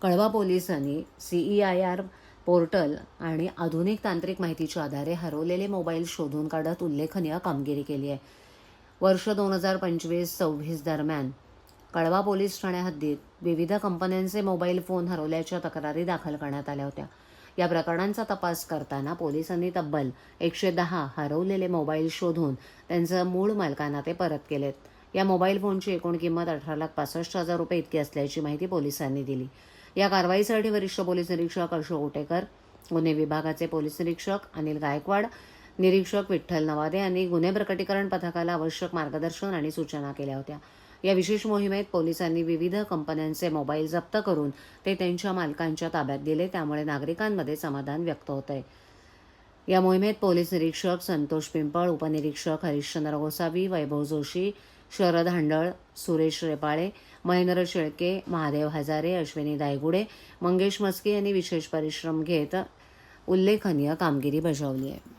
कळवा पोलिसांनी CEIR portal आणि आधुनिक तांत्रिक माहितीच्या आधारे हरवलेले मोबाईल शोधून काढत उल्लेखनीय कामगिरी केली आहे. वर्ष 2025-26 दरम्यान कळवा पोलीस ठाण्या हद्दीत विविध कंपन्यांचे मोबाईल फोन हरवल्याच्या तक्रारी दाखल करण्यात आल्या होत्या. या प्रकरणांचा तपास करताना पोलिसांनी तब्बल 110 हरवलेले मोबाईल शोधून त्यांच्या मूळ मालकांना ते परत केलेत. या मोबाईल फोनची एकूण किंमत 18,65,000 रुपये इतकी असल्याची माहिती पोलिसांनी दिली. या कारवाईसाठी वरिष्ठ पोलीस निरीक्षक अशोक उटेकर, गुन्हे विभागाचे पोलीस निरीक्षक अनिल गायकवाड, निरीक्षक विठ्ठल नवादे यांनी गुन्हे प्रकटीकरण पथकाला आवश्यक मार्गदर्शन आणि सूचना केल्या होत्या. या विशेष मोहिमेत पोलिसांनी विविध कंपन्यांचे मोबाईल जप्त करून ते त्यांच्या मालकांच्या ताब्यात दिले. त्यामुळे नागरिकांमध्ये समाधान व्यक्त होत आहे. या मोहिमेत पोलीस निरीक्षक संतोष पिंपळ, उपनिरीक्षक हरिश्चंद्र गोसावी, वैभव जोशी, शरद हांडळ, सुरेश रेपाळे, महेंद्र शेळके, महादेव हजारे, अश्विनी दायगुडे, मंगेश मस्के यांनी विशेष परिश्रम घेत उल्लेखनीय कामगिरी बजावली आहे.